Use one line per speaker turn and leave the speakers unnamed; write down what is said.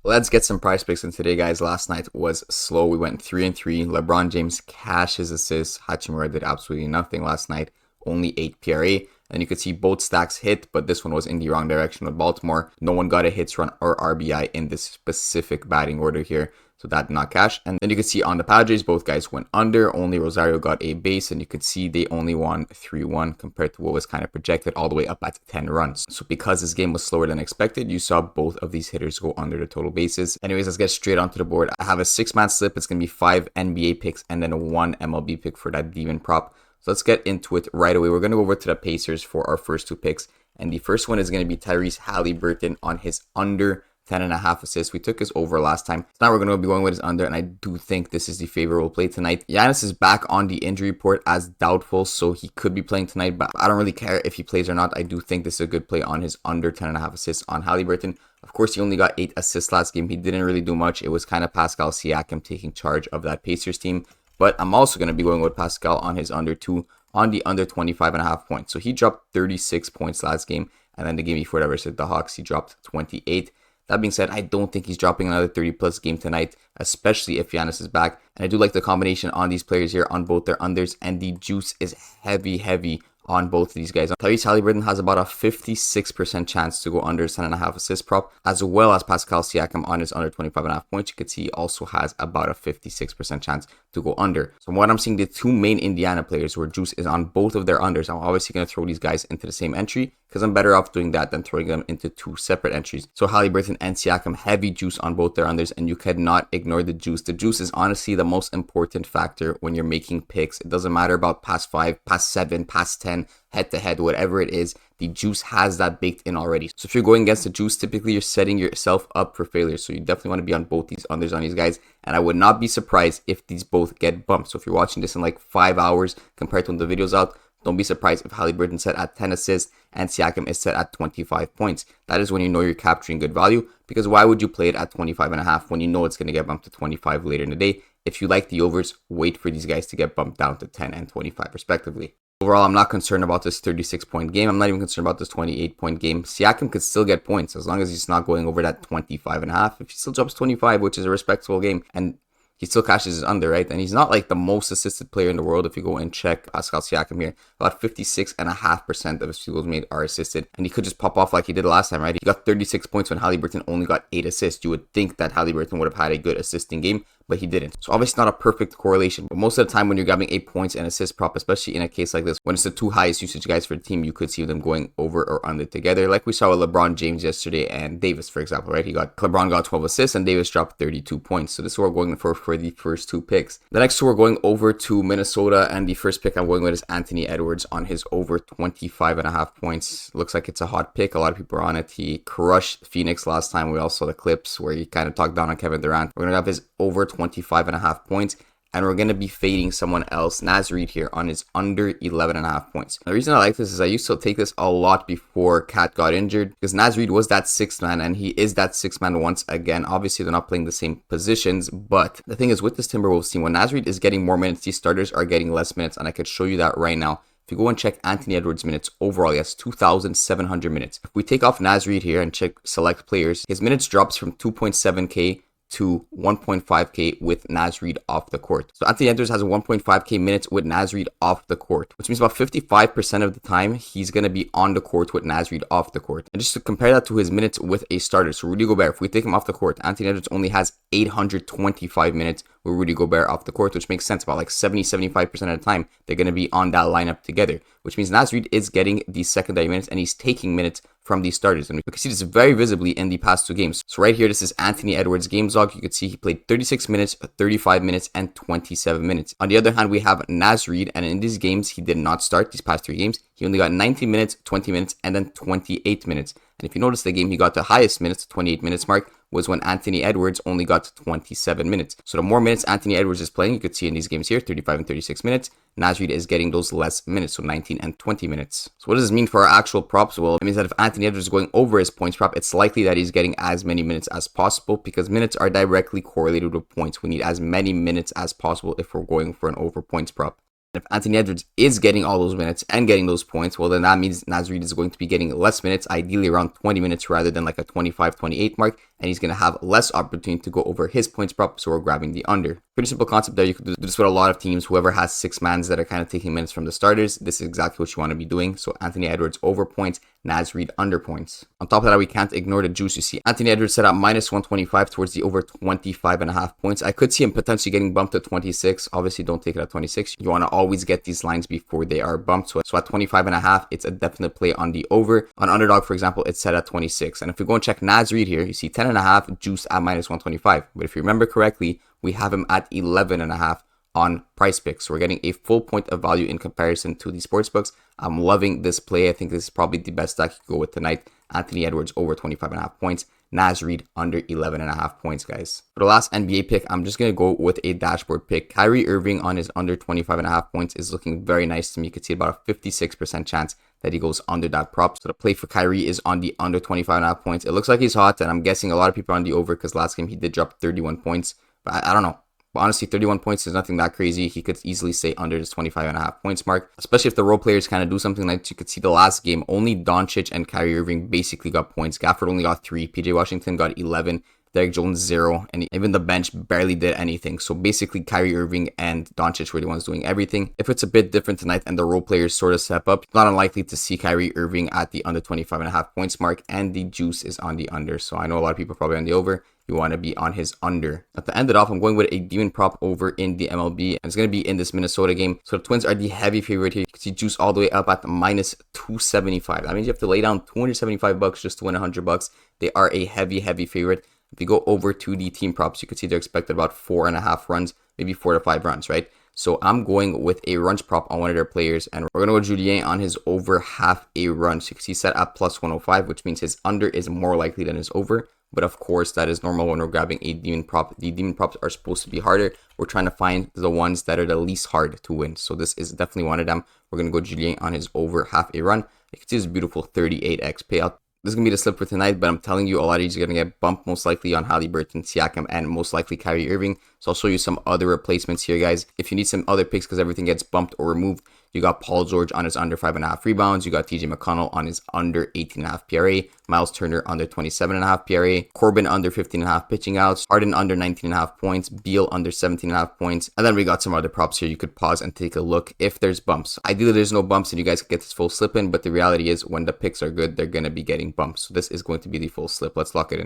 Let's get some price picks in today, guys. Last night was slow. We went 3-3. LeBron James cashed his assists. Hachimura did absolutely nothing last night. Only 8 PRA. And you could see both stacks hit, but this one was in the wrong direction with Baltimore. No one got a hits run or RBI in this specific batting order here. So that did not cash. And then you could see on the Padres, both guys went under. Only Rosario got a base, and you could see they only won 3-1 compared to what was kind of projected all the way up at 10 runs. So because this game was slower than expected, you saw both of these hitters go under the total bases. Anyways, let's get straight onto the board. I have a 6-man slip. It's going to be 5 NBA picks and then 1 MLB pick for that demon prop. So let's get into it right away. We're going to go over to the Pacers for our first 2 picks. And the first one is going to be Tyrese Halliburton on his under 10.5 assists. We took his over last time. So now we're going to be going with his under, and I do think this is the favorable play tonight. Giannis is back on the injury report as doubtful, so he could be playing tonight, but I don't really care if he plays or not. I do think this is a good play on his under 10.5 assists on Halliburton. Of course, he only got 8 assists last game. He didn't really do much. It was kind of Pascal Siakam taking charge of that Pacers team, but I'm also going to be going with Pascal on his under 2 on the under 25.5 points. So he dropped 36 points last game, and then the game before that versus the Hawks, he dropped 28. That being said, I don't think he's dropping another 30-plus game tonight, especially if Giannis is back. And I do like the combination on these players here on both their unders, and the juice is heavy on both of these guys. Tyrese Halliburton has about a 56% chance to go under 10.5 assist prop, as well as Pascal Siakam on his under 25.5 points. You can see he also has about a 56% chance to go under. So what I'm seeing, the 2 main Indiana players where juice is on both of their unders, I'm obviously going to throw these guys into the same entry because I'm better off doing that than throwing them into 2 separate entries. So Halliburton and Siakam, heavy juice on both their unders, and you cannot ignore the juice. The juice is honestly the most important factor when you're making picks. It doesn't matter about past 5, past 7, past 10, head-to-head, whatever it is. The juice has that baked in already. So if you're going against the juice, typically you're setting yourself up for failure. So you definitely want to be on both these unders on these guys. And I would not be surprised if these both get bumped. So if you're watching this in like 5 hours compared to when the video's out, don't be surprised if Halliburton set at 10 assists and Siakam is set at 25 points. That is when you know you're capturing good value, because why would you play it at 25.5 when you know it's going to get bumped to 25 later in the day? If you like the overs, wait for these guys to get bumped down to 10 and 25 respectively. Overall, I'm not concerned about this 36-point game. I'm not even concerned about this 28-point game. Siakam could still get points as long as he's not going over that 25.5. If he still drops 25, which is a respectable game, and he still cashes his under, right? And he's not like the most assisted player in the world. If you go and check Pascal Siakam here, about 56.5% of his field goals made are assisted. And he could just pop off like he did last time, right? He got 36 points when Halliburton only got 8 assists. You would think that Halliburton would have had a good assisting game, but he didn't. So obviously not a perfect correlation, but most of the time when you're grabbing 8 points and assist prop, especially in a case like this, when it's the 2 highest usage guys for the team, you could see them going over or under together, like we saw with LeBron James yesterday and Davis, for example, right? LeBron got 12 assists and Davis dropped 32 points. So this is what we're going for the first 2 picks. The next 2 we're going over to Minnesota, and the first pick I'm going with is Anthony Edwards on his over 25.5 points. Looks like it's a hot pick. A lot of people are on it. He crushed Phoenix last time. We all saw the clips where he kind of talked down on Kevin Durant. We're going to have his over 25.5 points, and we're going to be fading someone else, Naz Reid, here on his under 11.5 points. The reason I like this is I used to take this a lot before Cat got injured, because Naz Reid was that 6th man, and he is that 6th man once again. Obviously, they're not playing the same positions, but the thing is with this Timberwolves team, when Naz Reid is getting more minutes, these starters are getting less minutes, and I could show you that right now. If you go and check Anthony Edwards' minutes overall, he has 2,700 minutes. If we take off Naz Reid here and check select players, his minutes drops from 2.7K to 1.5K with Naz Reid off the court. So Anthony Edwards has a 1.5K minutes with Naz Reid off the court, which means about 55% of the time he's going to be on the court with Naz Reid off the court. And just to compare that to his minutes with a starter, so Rudy Gobert, if we take him off the court, Anthony Edwards only has 825 minutes with Rudy Gobert off the court, which makes sense. About like 70-75% of the time they're going to be on that lineup together, which means Naz Reid is getting these secondary minutes and he's taking minutes from these starters. And we can see this very visibly in the past 2 games. So right here, this is Anthony Edwards' games log. You can see he played 36 minutes, 35 minutes, and 27 minutes. On the other hand, we have Naz Reid, and in these games, he did not start these past 3 games. He only got 19 minutes, 20 minutes, and then 28 minutes. And if you notice, the game he got the highest minutes, 28 minutes mark, was when Anthony Edwards only got 27 minutes. So the more minutes Anthony Edwards is playing, you could see in these games here, 35 and 36 minutes, Naz Reid is getting those less minutes, so 19 and 20 minutes. So what does this mean for our actual props? Well, it means that if Anthony Edwards is going over his points prop, it's likely that he's getting as many minutes as possible, because minutes are directly correlated with points. We need as many minutes as possible if we're going for an over points prop. If Anthony Edwards is getting all those minutes and getting those points, well, then that means Naz Reid is going to be getting less minutes, ideally around 20 minutes rather than like a 25, 28 mark, and he's going to have less opportunity to go over his points prop, so we're grabbing the under. Pretty simple concept there. You could do this with a lot of teams. Whoever has 6-mans that are kind of taking minutes from the starters, this is exactly what you want to be doing. So Anthony Edwards over points, Naz Reid under points. On top of that, we can't ignore the juice. You see Anthony Edwards set at minus 125 towards the over 25.5 points. I could see him potentially getting bumped to 26. Obviously, don't take it at 26. You want to always get these lines before they are bumped. So at 25.5, it's a definite play on the over. On underdog, for example, it's set at 26. And if we go and check Naz Reid here, you see 10.5 juice at minus 125. But if you remember correctly, we have him at 11.5 on Prizepicks. So we're getting a full point of value in comparison to the sportsbooks. I'm loving this play. I think this is probably the best stack you can go with tonight. Anthony Edwards over 25.5 points. Naz Reid under 11.5 points, guys. For the last NBA pick, I'm just going to go with a dashboard pick. Kyrie Irving on his under 25.5 points is looking very nice to me. You can see about a 56% chance that he goes under that prop. So the play for Kyrie is on the under 25.5 points. It looks like he's hot, and I'm guessing a lot of people are on the over because last game he did drop 31 points. But I don't know. But honestly, 31 points is nothing that crazy. He could easily stay under this 25.5 points mark, especially if the role players kind of do something like you could see the last game. Only Doncic and Kyrie Irving basically got points. Gafford only got 3. PJ Washington got 11. Derek Jones 0. And even the bench barely did anything. So basically, Kyrie Irving and Doncic were the ones doing everything. If it's a bit different tonight and the role players sort of step up, it's not unlikely to see Kyrie Irving at the under 25.5 points mark. And the juice is on the under. So I know a lot of people are probably on the over. You want to be on his under. To end it off, I'm going with a demon prop over in the MLB. And it's going to be in this Minnesota game. So the Twins are the heavy favorite here. You can see juice all the way up at minus 275. That means you have to lay down $275 just to win $100. They are a heavy favorite. If you go over to the team props, you can see they're expected about 4.5 runs, maybe 4 to 5 runs, right? So I'm going with a runs prop on one of their players, and we're going to go Julien on his over half a run. So you can see set at plus 105, which means his under is more likely than his over. But of course, that is normal when we're grabbing a demon prop. The demon props are supposed to be harder. We're trying to find the ones that are the least hard to win. So this is definitely one of them. We're going to go Julien on his over half a run. You can see this beautiful 38x payout. This is going to be the slip for tonight, but I'm telling you, a lot of these are going to get bumped most likely on Haliburton, Siakam, and most likely Kyrie Irving. So I'll show you some other replacements here, guys. If you need some other picks because everything gets bumped or removed, you got Paul George on his under 5.5 rebounds. You got TJ McConnell on his under 18.5 PRA. Miles Turner under 27.5 PRA. Corbin under 15.5 pitching outs. Harden under 19.5 points. Beal under 17.5 points. And then we got some other props here. You could pause and take a look if there's bumps. Ideally, there's no bumps and you guys can get this full slip in. But the reality is when the picks are good, they're going to be getting bumps. So this is going to be the full slip. Let's lock it in.